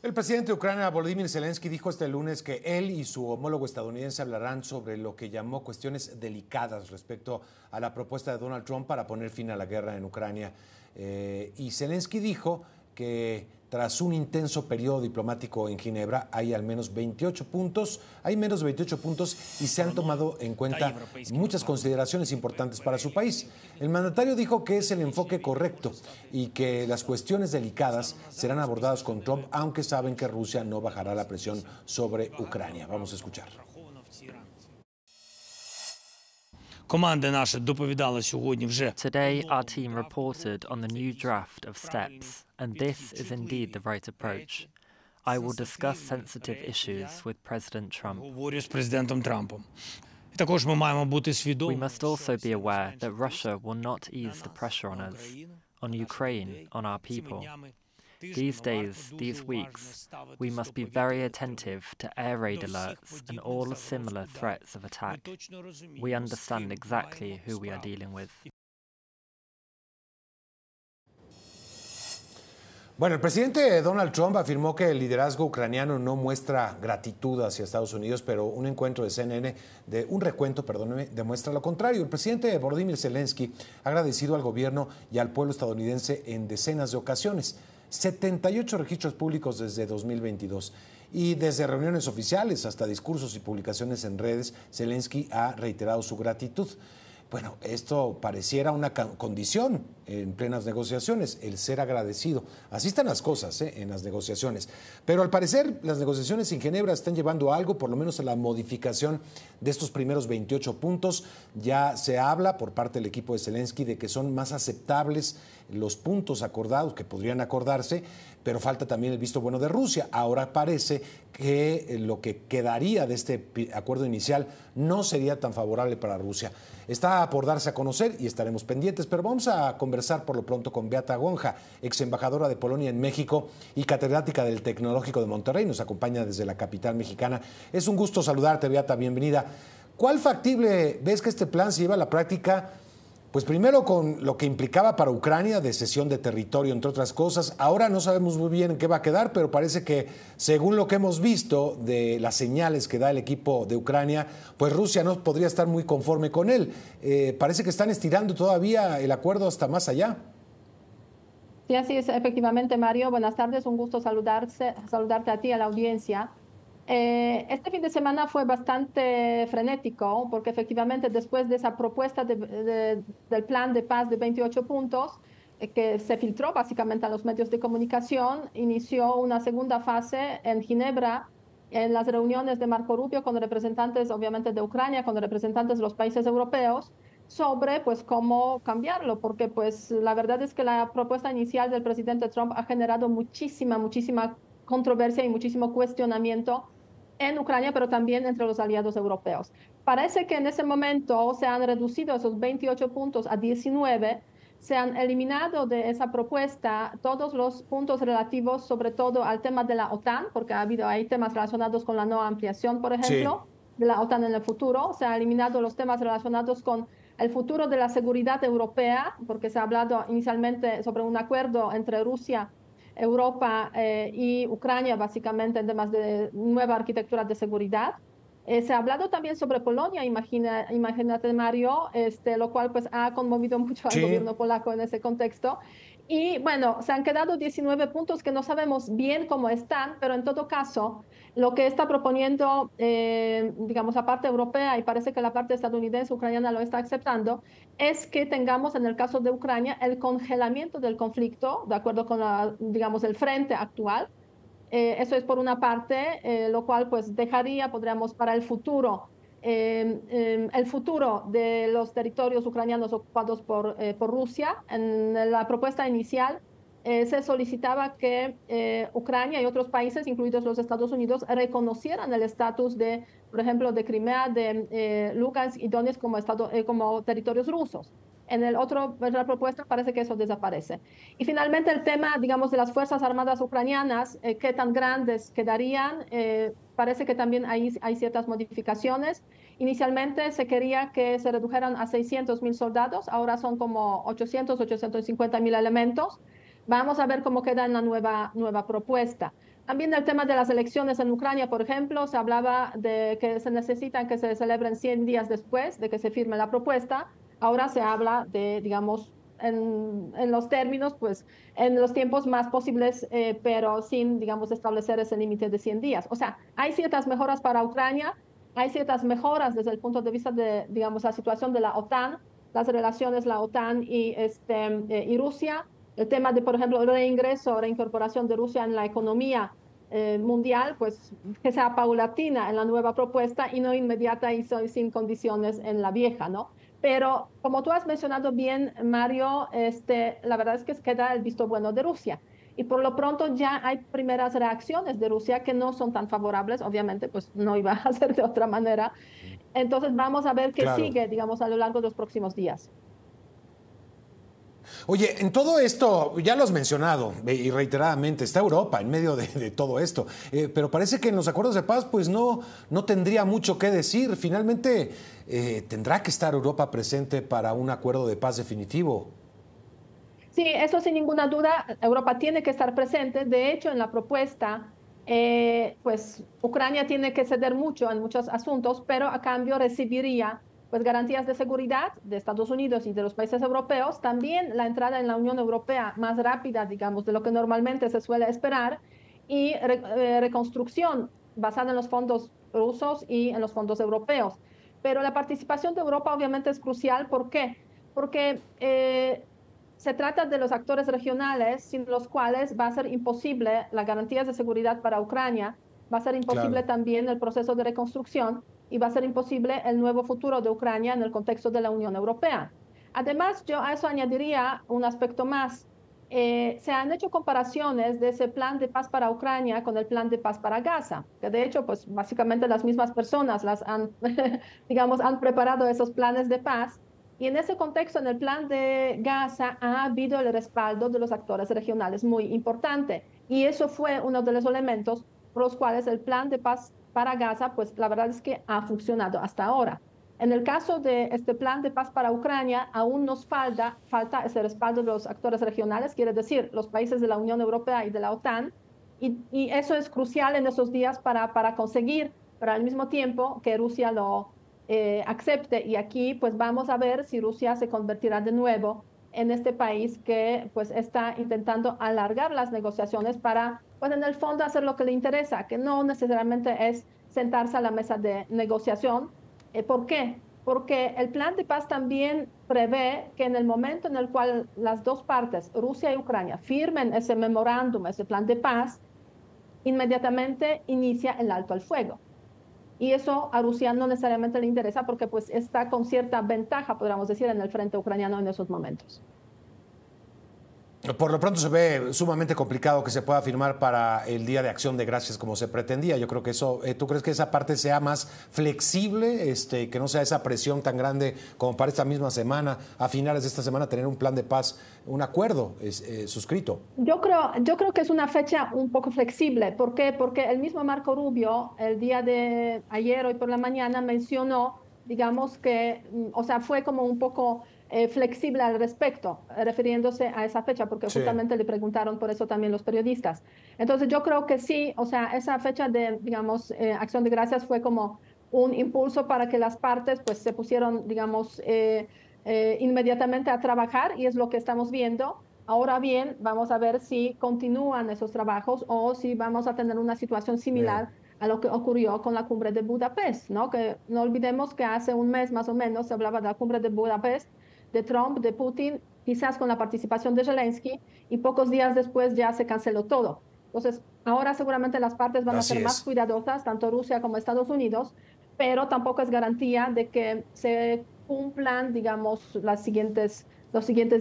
El presidente de Ucrania, Volodymyr Zelensky, dijo este lunes que él y su homólogo estadounidense hablarán sobre lo que llamó cuestiones delicadas respecto a la propuesta de Donald Trump para poner fin a la guerra en Ucrania. Y Zelensky dijo que tras un intenso periodo diplomático en Ginebra hay al menos 28 puntos, hay menos de 28 puntos y se han tomado en cuenta muchas consideraciones importantes para su país. El mandatario dijo que es el enfoque correcto y que las cuestiones delicadas serán abordadas con Trump, aunque saben que Rusia no bajará la presión sobre Ucrania. Vamos a escuchar. Today, our team reported on the new draft of steps, and this is indeed the right approach. I will discuss sensitive issues with President Trump. We must also be aware that Russia will not ease the pressure on us, on Ukraine, on our people. These days, these weeks, we must be very attentive to air raid alerts and all similar threats of attack. We understand exactly who we are dealing with. Bueno, el presidente Donald Trump afirmó que el liderazgo ucraniano no muestra gratitud hacia Estados Unidos, pero un encuentro de CNN, un recuento, perdóneme, demuestra lo contrario. El presidente Volodymyr Zelensky ha agradecido al gobierno y al pueblo estadounidense en decenas de ocasiones. 78 registros públicos desde 2022. Y desde reuniones oficiales hasta discursos y publicaciones en redes, Zelensky ha reiterado su gratitud. Bueno, esto pareciera una condición en plenas negociaciones, el ser agradecido. Así están las cosas en las negociaciones. Pero al parecer las negociaciones en Ginebra están llevando a algo, por lo menos a la modificación de estos primeros 28 puntos. Ya se habla por parte del equipo de Zelensky de que son más aceptables los puntos acordados, que podrían acordarse, pero falta también el visto bueno de Rusia. Ahora parece que lo que quedaría de este acuerdo inicial no sería tan favorable para Rusia. Está por darse a conocer y estaremos pendientes, pero vamos a conversar por lo pronto con Beata Gonja, ex embajadora de Polonia en México y catedrática del Tecnológico de Monterrey. Nos acompaña desde la capital mexicana. Es un gusto saludarte, Beata, bienvenida. ¿Cuál factible ves que este plan se lleva a la práctica? Pues primero con lo que implicaba para Ucrania de cesión de territorio, entre otras cosas. Ahora no sabemos muy bien en qué va a quedar, pero parece que según lo que hemos visto de las señales que da el equipo de Ucrania, pues Rusia no podría estar muy conforme con él. Parece que están estirando todavía el acuerdo hasta más allá. Sí, así es, efectivamente, Mario. Buenas tardes, un gusto saludarte a ti, a la audiencia. Este fin de semana fue bastante frenético porque efectivamente después de esa propuesta del plan de paz de 28 puntos que se filtró básicamente a los medios de comunicación, inició una segunda fase en Ginebra en las reuniones de Marco Rubio con representantes obviamente de Ucrania, con representantes de los países europeos sobre pues cómo cambiarlo, porque pues la verdad es que la propuesta inicial del presidente Trump ha generado muchísima controversia y muchísimo cuestionamiento en Ucrania, pero también entre los aliados europeos. Parece que en ese momento se han reducido esos 28 puntos a 19, se han eliminado de esa propuesta todos los puntos relativos sobre todo al tema de la OTAN, porque ha habido ahí temas relacionados con la no ampliación, por ejemplo, de la OTAN en el futuro. Se han eliminado los temas relacionados con el futuro de la seguridad europea, porque se ha hablado inicialmente sobre un acuerdo entre Rusia, Europa y Ucrania, básicamente en temas de nueva arquitectura de seguridad. Se ha hablado también sobre Polonia, imagínate, Mario, lo cual pues ha conmovido mucho al gobierno polaco en ese contexto. Y bueno, se han quedado 19 puntos que no sabemos bien cómo están, pero en todo caso, lo que está proponiendo, digamos, la parte europea, y parece que la parte estadounidense, ucraniana lo está aceptando, es que tengamos en el caso de Ucrania el congelamiento del conflicto, de acuerdo con digamos, el frente actual. Eso es por una parte, lo cual pues dejaría, podríamos, para el futuro de los territorios ucranianos ocupados por Rusia. En la propuesta inicial se solicitaba que Ucrania y otros países, incluidos los Estados Unidos, reconocieran el estatus de, por ejemplo, de Crimea, de Lugansk y Donetsk como territorios rusos. En la propuesta parece que eso desaparece. Y finalmente el tema, digamos, de las Fuerzas Armadas ucranianas, qué tan grandes quedarían, parece que también hay ciertas modificaciones. Inicialmente se quería que se redujeran a 600.000 soldados, ahora son como 850.000 elementos. Vamos a ver cómo queda en la nueva propuesta. También el tema de las elecciones en Ucrania, por ejemplo, se hablaba de que se necesitan que se celebren 100 días después de que se firme la propuesta. Ahora se habla de, digamos, en los términos, pues, en los tiempos más posibles, pero sin, digamos, establecer ese límite de 100 días. O sea, hay ciertas mejoras para Ucrania, hay ciertas mejoras desde el punto de vista de, digamos, la situación de la OTAN, las relaciones la OTAN y Rusia, el tema de, por ejemplo, el reingreso, reincorporación de Rusia en la economía mundial, pues que sea paulatina en la nueva propuesta y no inmediata y sin condiciones en la vieja, ¿no? Pero como tú has mencionado bien, Mario, la verdad es que queda el visto bueno de Rusia. Y por lo pronto ya hay primeras reacciones de Rusia que no son tan favorables, obviamente, pues no iba a ser de otra manera. Entonces vamos a ver qué Claro. sigue, digamos, a lo largo de los próximos días. Oye, en todo esto, ya lo has mencionado y reiteradamente, está Europa en medio de todo esto, pero parece que en los acuerdos de paz pues no tendría mucho que decir. Finalmente tendrá que estar Europa presente para un acuerdo de paz definitivo. Sí, eso sin ninguna duda, Europa tiene que estar presente. De hecho, en la propuesta, pues Ucrania tiene que ceder mucho en muchos asuntos, pero a cambio recibiría pues garantías de seguridad de Estados Unidos y de los países europeos, también la entrada en la Unión Europea más rápida, digamos, de lo que normalmente se suele esperar, y reconstrucción basada en los fondos rusos y en los fondos europeos. Pero la participación de Europa obviamente es crucial. ¿Por qué? Porque se trata de los actores regionales sin los cuales va a ser imposible las garantías de seguridad para Ucrania, va a ser imposible Claro. también el proceso de reconstrucción y va a ser imposible el nuevo futuro de Ucrania en el contexto de la Unión Europea. Además, yo a eso añadiría un aspecto más. Se han hecho comparaciones de ese plan de paz para Ucrania con el plan de paz para Gaza, que de hecho, pues básicamente las mismas personas las han, digamos, han preparado esos planes de paz. Y en ese contexto, en el plan de Gaza, ha habido el respaldo de los actores regionales muy importante. Y eso fue uno de los elementos por los cuales el plan de paz para Gaza, pues la verdad es que ha funcionado hasta ahora. En el caso de este plan de paz para Ucrania, aún nos falta ese respaldo de los actores regionales, quiere decir, los países de la Unión Europea y de la OTAN, y eso es crucial en esos días para conseguir, pero al mismo tiempo que Rusia lo acepte. Y aquí pues vamos a ver si Rusia se convertirá de nuevo en este país que pues está intentando alargar las negociaciones para pues en el fondo hacer lo que le interesa, que no necesariamente es sentarse a la mesa de negociación. ¿Por qué? Porque el plan de paz también prevé que en el momento en el cual las dos partes, Rusia y Ucrania, firmen ese memorándum, ese plan de paz, inmediatamente inicia el alto al fuego. Y eso a Rusia no necesariamente le interesa porque pues está con cierta ventaja, podríamos decir, en el frente ucraniano en esos momentos. Por lo pronto se ve sumamente complicado que se pueda firmar para el Día de Acción de Gracias como se pretendía. Yo creo que eso, ¿tú crees que esa parte sea más flexible, que no sea esa presión tan grande como para esta misma semana, a finales de esta semana, tener un plan de paz, un acuerdo suscrito? Yo creo que es una fecha un poco flexible. ¿Por qué? Porque el mismo Marco Rubio, el día de ayer, hoy por la mañana, mencionó, digamos que, o sea, fue como un poco flexible al respecto, refiriéndose a esa fecha, porque Sí. justamente le preguntaron por eso también los periodistas. Entonces yo creo que sí, o sea, esa fecha de, digamos, Acción de Gracias fue como un impulso para que las partes pues se pusieron, digamos, inmediatamente a trabajar y es lo que estamos viendo. Ahora bien, vamos a ver si continúan esos trabajos o si vamos a tener una situación Bien. similar a lo que ocurrió con la cumbre de Budapest, ¿no? Que no olvidemos que hace un mes más o menos se hablaba de la cumbre de Budapest, de Trump, de Putin, quizás con la participación de Zelensky, y pocos días después ya se canceló todo. Entonces, ahora seguramente las partes van a Así ser más es. cuidadosas, tanto Rusia como Estados Unidos, pero tampoco es garantía de que se cumplan, digamos, los siguientes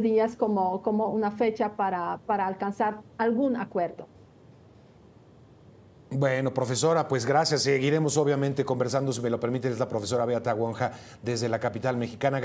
días como una fecha para alcanzar algún acuerdo. Bueno, profesora, pues gracias. Seguiremos obviamente conversando, si me lo permite, es la profesora Beata Wonja desde la capital mexicana.